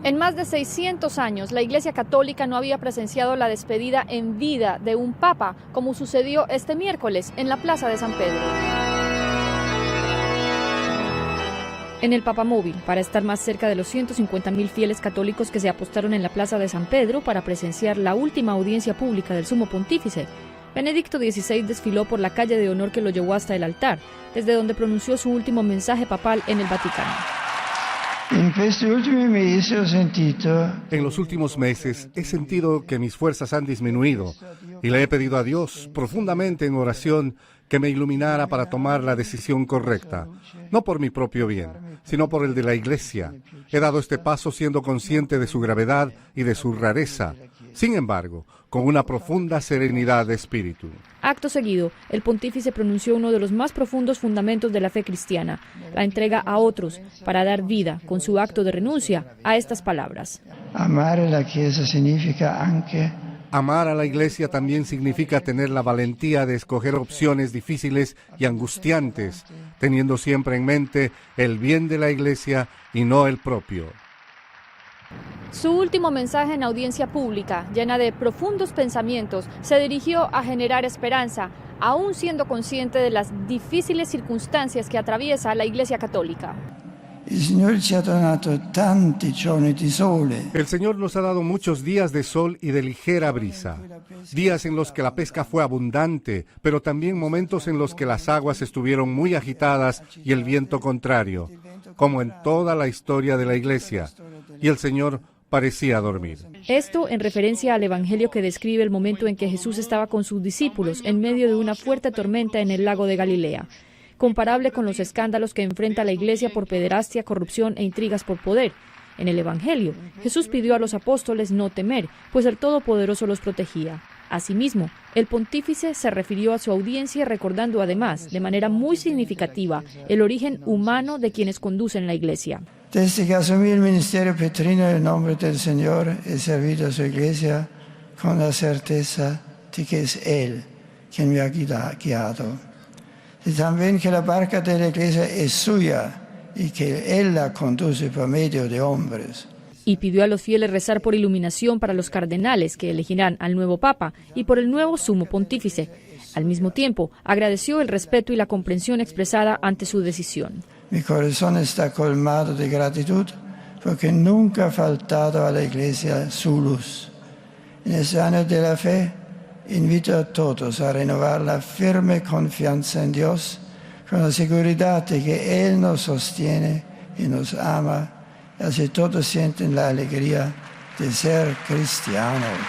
En más de 600 años, la Iglesia Católica no había presenciado la despedida en vida de un papa, como sucedió este miércoles en la Plaza de San Pedro. En el Papamóvil, para estar más cerca de los 150.000 fieles católicos que se apostaron en la Plaza de San Pedro para presenciar la última audiencia pública del Sumo Pontífice, Benedicto XVI desfiló por la calle de honor que lo llevó hasta el altar, desde donde pronunció su último mensaje papal en el Vaticano. En los últimos meses he sentido que mis fuerzas han disminuido y le he pedido a Dios profundamente en oración que me iluminara para tomar la decisión correcta, no por mi propio bien, sino por el de la Iglesia. He dado este paso siendo consciente de su gravedad y de su rareza, sin embargo, con una profunda serenidad de espíritu. Acto seguido, el pontífice pronunció uno de los más profundos fundamentos de la fe cristiana, la entrega a otros para dar vida, con su acto de renuncia, a estas palabras. Amar a la Chiesa significa anche... Amar a la Iglesia también significa tener la valentía de escoger opciones difíciles y angustiantes, teniendo siempre en mente el bien de la Iglesia y no el propio. Su último mensaje en audiencia pública, llena de profundos pensamientos, se dirigió a generar esperanza, aún siendo consciente de las difíciles circunstancias que atraviesa la Iglesia Católica. El Señor nos ha dado muchos días de sol y de ligera brisa, días en los que la pesca fue abundante, pero también momentos en los que las aguas estuvieron muy agitadas y el viento contrario, como en toda la historia de la Iglesia, y el Señor parecía dormir. Esto en referencia al Evangelio que describe el momento en que Jesús estaba con sus discípulos en medio de una fuerte tormenta en el lago de Galilea, comparable con los escándalos que enfrenta la Iglesia por pederastia, corrupción e intrigas por poder. En el Evangelio, Jesús pidió a los apóstoles no temer, pues el Todopoderoso los protegía. Asimismo, el pontífice se refirió a su audiencia recordando además, de manera muy significativa, el origen humano de quienes conducen la Iglesia. Desde que asumí el ministerio petrino en el nombre del Señor, he servido a su Iglesia con la certeza de que es Él quien me ha guiado. Y también que la barca de la Iglesia es suya y que Él la conduce por medio de hombres. Y pidió a los fieles rezar por iluminación para los cardenales que elegirán al nuevo Papa y por el nuevo Sumo Pontífice. Al mismo tiempo, agradeció el respeto y la comprensión expresada ante su decisión. Mi corazón está colmado de gratitud porque nunca ha faltado a la Iglesia su luz. En este año de la fe, invito a todos a renovar la firme confianza en Dios con la seguridad de que Él nos sostiene y nos ama, y así todos sienten la alegría de ser cristianos.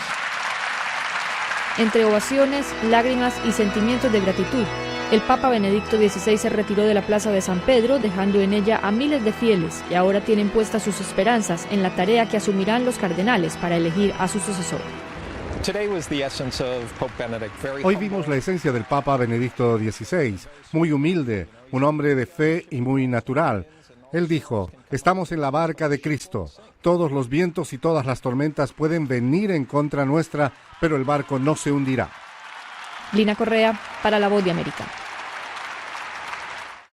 Entre ovaciones, lágrimas y sentimientos de gratitud, el Papa Benedicto XVI se retiró de la Plaza de San Pedro, dejando en ella a miles de fieles que ahora tienen puestas sus esperanzas en la tarea que asumirán los cardenales para elegir a su sucesor. Hoy vimos la esencia del Papa Benedicto XVI, muy humilde, un hombre de fe y muy natural. Él dijo, estamos en la barca de Cristo, todos los vientos y todas las tormentas pueden venir en contra nuestra, pero el barco no se hundirá. Lina Correa, para La Voz de América.